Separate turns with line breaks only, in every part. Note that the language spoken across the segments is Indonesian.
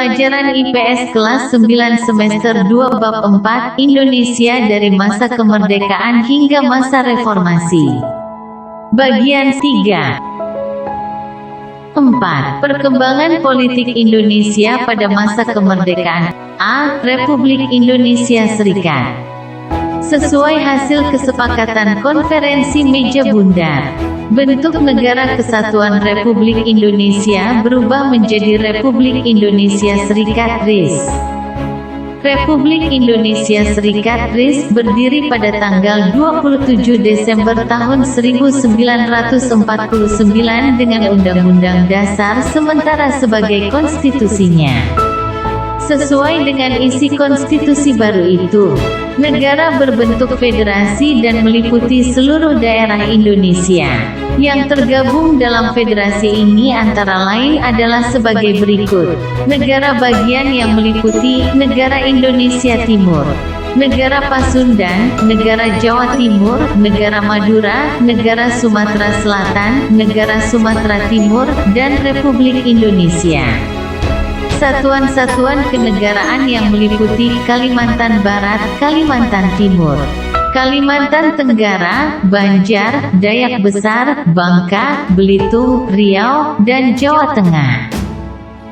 Pelajaran IPS kelas 9 semester 2 bab 4 Indonesia dari masa kemerdekaan hingga masa reformasi. Bagian 3. 4. Perkembangan politik Indonesia pada masa kemerdekaan. A. Republik Indonesia Serikat. Sesuai hasil kesepakatan konferensi meja bundar, bentuk negara kesatuan Republik Indonesia berubah menjadi Republik Indonesia Serikat RIS. Republik Indonesia Serikat RIS berdiri pada tanggal 27 Desember tahun 1949 dengan Undang-Undang Dasar sementara sebagai konstitusinya. Sesuai dengan isi konstitusi baru itu, negara berbentuk federasi dan meliputi seluruh daerah Indonesia. Yang tergabung dalam federasi ini antara lain adalah sebagai berikut. Negara bagian yang meliputi Negara Indonesia Timur, Negara Pasundan, Negara Jawa Timur, Negara Madura, Negara Sumatera Selatan, Negara Sumatera Timur, dan Republik Indonesia. Satuan-satuan kenegaraan yang meliputi Kalimantan Barat, Kalimantan Timur, Kalimantan Tenggara, Banjar, Dayak Besar, Bangka, Belitung, Riau, dan Jawa Tengah.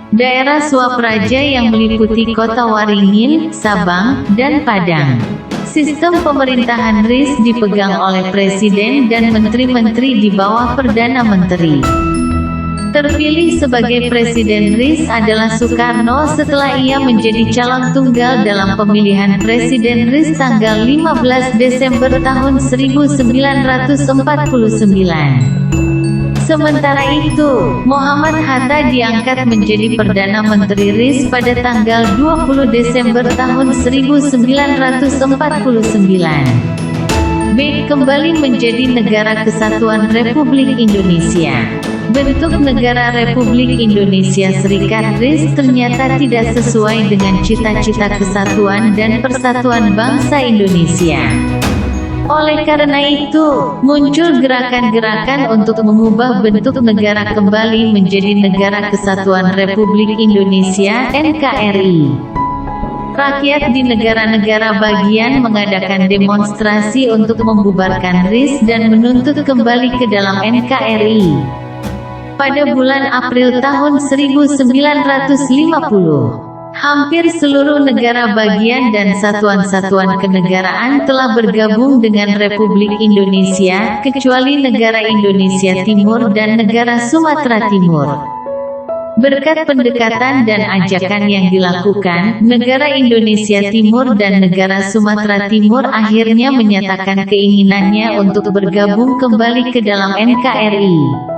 Daerah Swapraja yang meliputi Kota Waringin, Sabang, dan Padang. Sistem pemerintahan RIS dipegang oleh Presiden dan Menteri-Menteri di bawah Perdana Menteri. Terpilih sebagai Presiden RIS adalah Soekarno setelah ia menjadi calon tunggal dalam pemilihan Presiden RIS tanggal 15 Desember tahun 1949. Sementara itu, Muhammad Hatta diangkat menjadi Perdana Menteri RIS pada tanggal 20 Desember tahun 1949. B. Kembali menjadi Negara Kesatuan Republik Indonesia. Bentuk negara Republik Indonesia Serikat RIS ternyata tidak sesuai dengan cita-cita kesatuan dan persatuan bangsa Indonesia. Oleh karena itu, muncul gerakan-gerakan untuk mengubah bentuk negara kembali menjadi Negara Kesatuan Republik Indonesia (NKRI). Rakyat di negara-negara bagian mengadakan demonstrasi untuk membubarkan RIS dan menuntut kembali ke dalam NKRI. Pada bulan April tahun 1950, hampir seluruh negara bagian dan satuan-satuan kenegaraan telah bergabung dengan Republik Indonesia, kecuali Negara Indonesia Timur dan Negara Sumatera Timur. Berkat pendekatan dan ajakan yang dilakukan, Negara Indonesia Timur dan Negara Sumatera Timur akhirnya menyatakan keinginannya untuk bergabung kembali ke dalam NKRI.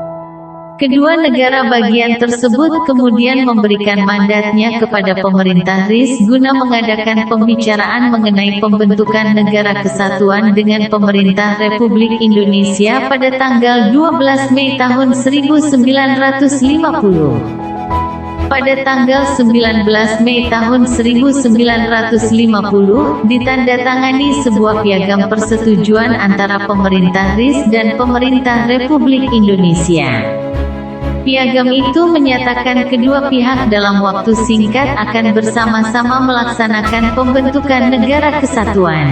Kedua negara bagian tersebut kemudian memberikan mandatnya kepada pemerintah RIS guna mengadakan pembicaraan mengenai pembentukan negara kesatuan dengan pemerintah Republik Indonesia pada tanggal 12 Mei tahun 1950. Pada tanggal 19 Mei tahun 1950, ditandatangani sebuah piagam persetujuan antara pemerintah RIS dan pemerintah Republik Indonesia. Piagam itu menyatakan kedua pihak dalam waktu singkat akan bersama-sama melaksanakan pembentukan negara kesatuan.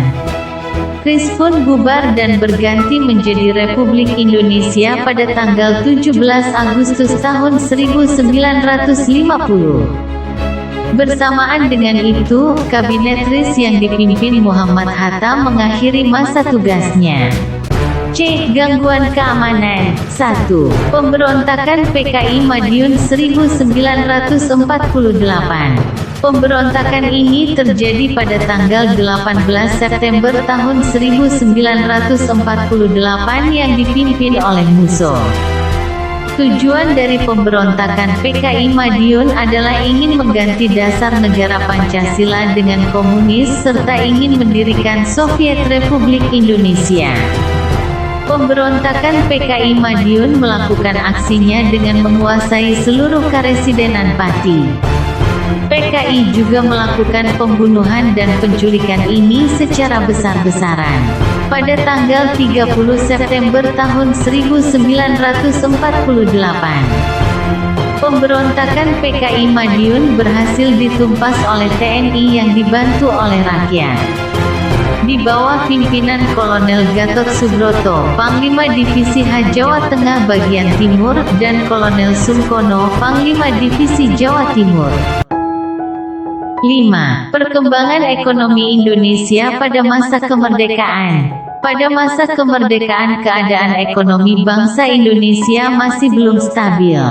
RIS pun bubar dan berganti menjadi Republik Indonesia pada tanggal 17 Agustus tahun 1950. Bersamaan dengan itu, Kabinet RIS yang dipimpin Muhammad Hatta mengakhiri masa tugasnya. C. Gangguan keamanan. 1. Pemberontakan PKI Madiun 1948. Pemberontakan ini terjadi pada tanggal 18 September tahun 1948 yang dipimpin oleh Musso. Tujuan dari pemberontakan PKI Madiun adalah ingin mengganti dasar negara Pancasila dengan komunis serta ingin mendirikan Soviet Republik Indonesia. Pemberontakan PKI Madiun melakukan aksinya dengan menguasai seluruh karesidenan Pati. PKI juga melakukan pembunuhan dan penculikan ini secara besar-besaran. Pada tanggal 30 September tahun 1948. Pemberontakan PKI Madiun berhasil ditumpas oleh TNI yang dibantu oleh rakyat. Di bawah pimpinan Kolonel Gatot Subroto, Panglima Divisi H Jawa Tengah bagian Timur, dan Kolonel Sungkono, Panglima Divisi Jawa Timur. 5. Perkembangan ekonomi Indonesia pada masa kemerdekaan. Pada masa kemerdekaan keadaan ekonomi bangsa Indonesia masih belum stabil.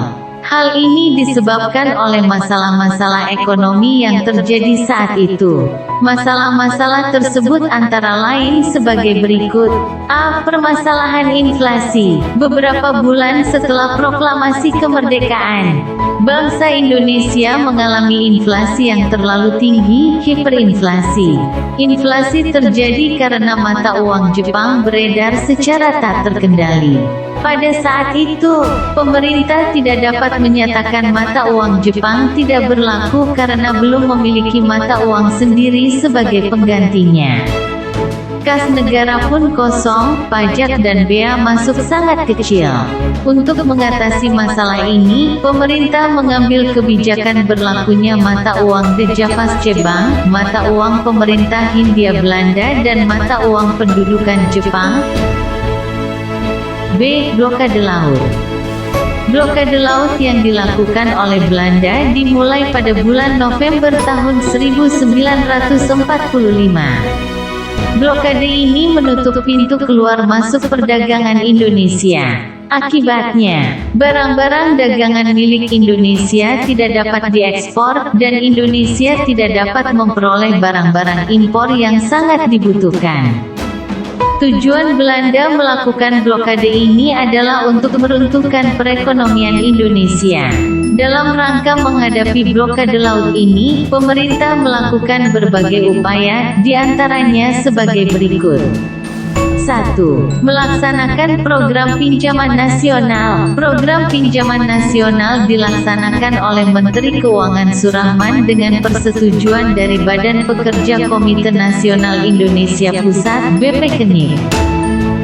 Hal ini disebabkan oleh masalah-masalah ekonomi yang terjadi saat itu. Masalah-masalah tersebut antara lain sebagai berikut. A. Permasalahan inflasi. Beberapa bulan setelah proklamasi kemerdekaan, bangsa Indonesia mengalami inflasi yang terlalu tinggi, hiperinflasi. Inflasi terjadi karena mata uang Jepang beredar secara tak terkendali. Pada saat itu, pemerintah tidak dapat menyatakan mata uang Jepang tidak berlaku karena belum memiliki mata uang sendiri sebagai penggantinya. Kas negara pun kosong, pajak dan bea masuk sangat kecil. Untuk mengatasi masalah ini, pemerintah mengambil kebijakan berlakunya mata uang Dejavasce-Bank, mata uang pemerintah Hindia Belanda dan mata uang pendudukan Jepang. B. Blokade laut. Blokade laut yang dilakukan oleh Belanda dimulai pada bulan November tahun 1945. Blokade ini menutup pintu keluar masuk perdagangan Indonesia. Akibatnya, barang-barang dagangan milik Indonesia tidak dapat diekspor, dan Indonesia tidak dapat memperoleh barang-barang impor yang sangat dibutuhkan. Tujuan Belanda melakukan blokade ini adalah untuk meruntuhkan perekonomian Indonesia. Dalam rangka menghadapi blokade laut ini, pemerintah melakukan berbagai upaya, diantaranya sebagai berikut. 1. Melaksanakan program pinjaman nasional. Program pinjaman nasional dilaksanakan oleh Menteri Keuangan Surahman dengan persetujuan dari Badan Pekerja Komite Nasional Indonesia Pusat (BPKNI).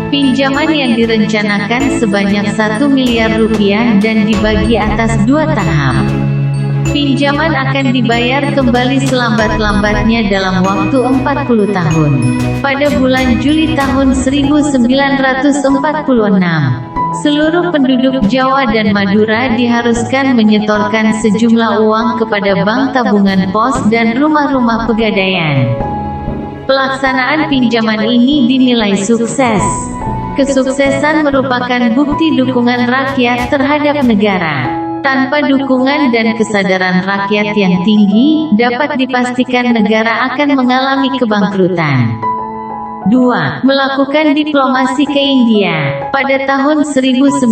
Pinjaman yang direncanakan sebanyak 1 miliar rupiah dan dibagi atas 2 tahap. Pinjaman akan dibayar kembali selambat-lambatnya dalam waktu 40 tahun. Pada bulan Juli tahun 1946, seluruh penduduk Jawa dan Madura diharuskan menyetorkan sejumlah uang kepada Bank Tabungan Pos dan rumah-rumah pegadaian. Pelaksanaan pinjaman ini dinilai sukses. Kesuksesan merupakan bukti dukungan rakyat terhadap negara. Tanpa dukungan dan kesadaran rakyat yang tinggi, dapat dipastikan negara akan mengalami kebangkrutan. 2. Melakukan diplomasi ke India. Pada tahun 1946,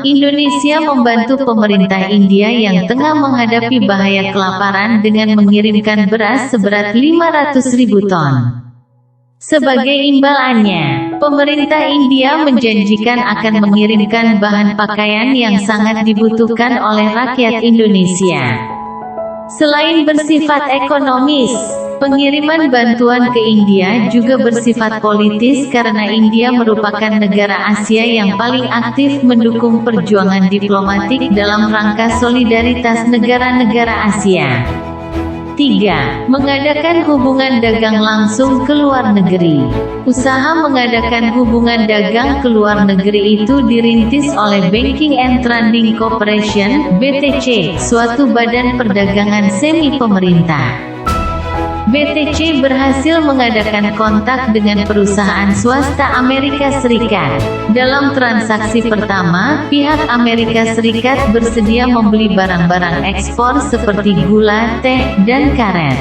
Indonesia membantu pemerintah India yang tengah menghadapi bahaya kelaparan dengan mengirimkan beras seberat 500.000 ton. Sebagai imbalannya, pemerintah India menjanjikan akan mengirimkan bahan pakaian yang sangat dibutuhkan oleh rakyat Indonesia. Selain bersifat ekonomis, pengiriman bantuan ke India juga bersifat politis karena India merupakan negara Asia yang paling aktif mendukung perjuangan diplomatik dalam rangka solidaritas negara-negara Asia. 3. Mengadakan hubungan dagang langsung ke luar negeri. Usaha mengadakan hubungan dagang ke luar negeri itu dirintis oleh Banking and Trading Corporation (BTC), suatu badan perdagangan semi pemerintah. BTC berhasil mengadakan kontak dengan perusahaan swasta Amerika Serikat. Dalam transaksi pertama, pihak Amerika Serikat bersedia membeli barang-barang ekspor seperti gula, teh, dan karet.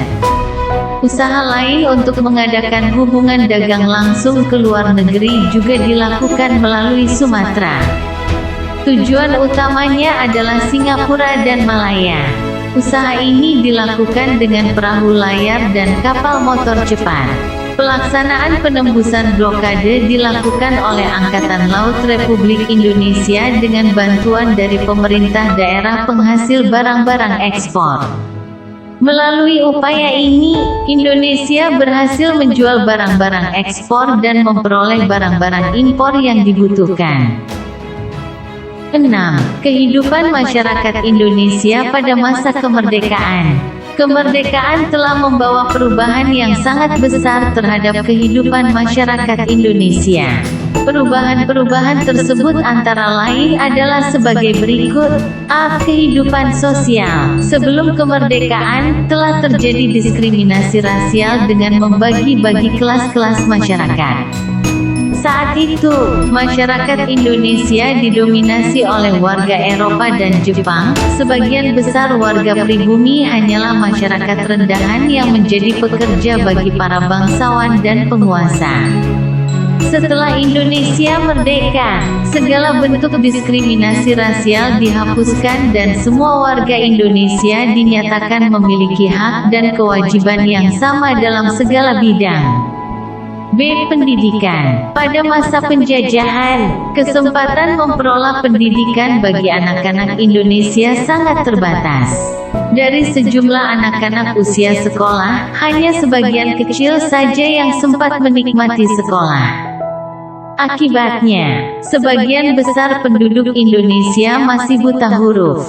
Usaha lain untuk mengadakan hubungan dagang langsung ke luar negeri juga dilakukan melalui Sumatera. Tujuan utamanya adalah Singapura dan Malaya. Usaha ini dilakukan dengan perahu layar dan kapal motor cepat. Pelaksanaan penembusan blokade dilakukan oleh Angkatan Laut Republik Indonesia dengan bantuan dari pemerintah daerah penghasil barang-barang ekspor. Melalui upaya ini, Indonesia berhasil menjual barang-barang ekspor dan memperoleh barang-barang impor yang dibutuhkan. 6. Kehidupan masyarakat Indonesia pada masa kemerdekaan. Kemerdekaan telah membawa perubahan yang sangat besar terhadap kehidupan masyarakat Indonesia. Perubahan-perubahan tersebut antara lain adalah sebagai berikut. A. Kehidupan sosial. Sebelum kemerdekaan, telah terjadi diskriminasi rasial dengan membagi-bagi kelas-kelas masyarakat. Saat itu, masyarakat Indonesia didominasi oleh warga Eropa dan Jepang. Sebagian besar warga pribumi hanyalah masyarakat rendahan yang menjadi pekerja bagi para bangsawan dan penguasa. Setelah Indonesia merdeka, segala bentuk diskriminasi rasial dihapuskan dan semua warga Indonesia dinyatakan memiliki hak dan kewajiban yang sama dalam segala bidang. B. Pendidikan. Pada masa penjajahan, kesempatan memperoleh pendidikan bagi anak-anak Indonesia sangat terbatas. Dari sejumlah anak-anak usia sekolah, hanya sebagian kecil saja yang sempat menikmati sekolah. Akibatnya, sebagian besar penduduk Indonesia masih buta huruf.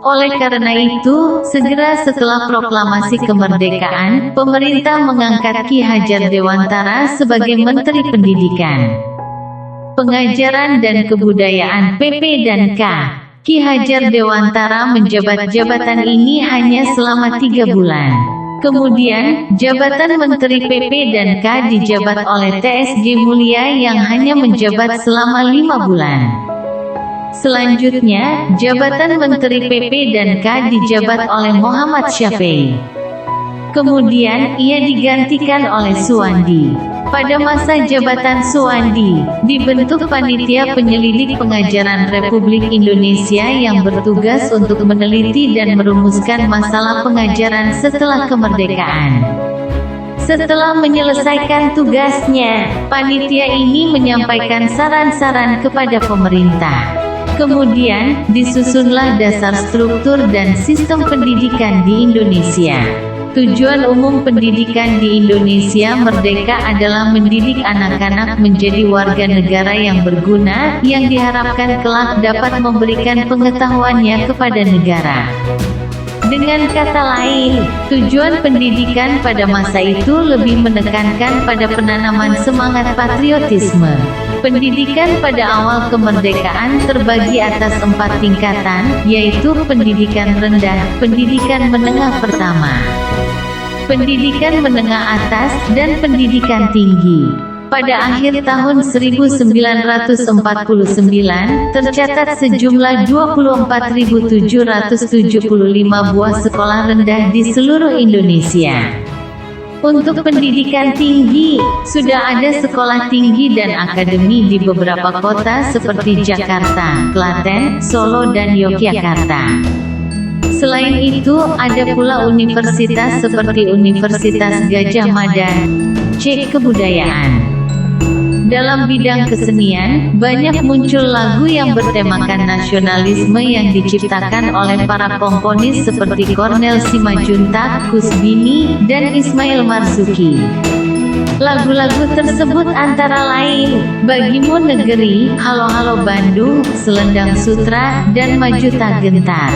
Oleh karena itu, segera setelah proklamasi kemerdekaan, pemerintah mengangkat Ki Hajar Dewantara sebagai Menteri Pendidikan, Pengajaran dan Kebudayaan (PP dan K). Ki Hajar Dewantara menjabat jabatan ini hanya selama 3 bulan. Kemudian, jabatan Menteri PP dan K dijabat oleh TSG Mulia yang hanya menjabat selama 5 bulan. Selanjutnya, jabatan Menteri PP dan K dijabat oleh Muhammad Syafii. Kemudian, ia digantikan oleh Suwandi. Pada masa jabatan Suwandi, dibentuk Panitia Penyelidik Pengajaran Republik Indonesia yang bertugas untuk meneliti dan merumuskan masalah pengajaran setelah kemerdekaan. Setelah menyelesaikan tugasnya, panitia ini menyampaikan saran-saran kepada pemerintah. Kemudian, disusunlah dasar struktur dan sistem pendidikan di Indonesia. Tujuan umum pendidikan di Indonesia merdeka adalah mendidik anak-anak menjadi warga negara yang berguna, yang diharapkan kelak dapat memberikan pengetahuannya kepada negara. Dengan kata lain, tujuan pendidikan pada masa itu lebih menekankan pada penanaman semangat patriotisme. Pendidikan pada awal kemerdekaan terbagi atas 4 tingkatan, yaitu pendidikan rendah, pendidikan menengah pertama, pendidikan menengah atas, dan pendidikan tinggi. Pada akhir tahun 1949, tercatat sejumlah 24.775 buah sekolah rendah di seluruh Indonesia. Untuk pendidikan tinggi, sudah ada sekolah tinggi dan akademi di beberapa kota seperti Jakarta, Klaten, Solo dan Yogyakarta. Selain itu, ada pula universitas seperti Universitas Gadjah Mada. C. Kebudayaan. Dalam bidang kesenian, banyak muncul lagu yang bertemakan nasionalisme yang diciptakan oleh para komponis seperti Cornel Simajuntak, Kusbini, dan Ismail Marzuki. Lagu-lagu tersebut antara lain, Bagimu Negeri, Halo Halo Bandung, Selendang Sutra, dan Maju Tak Gentar.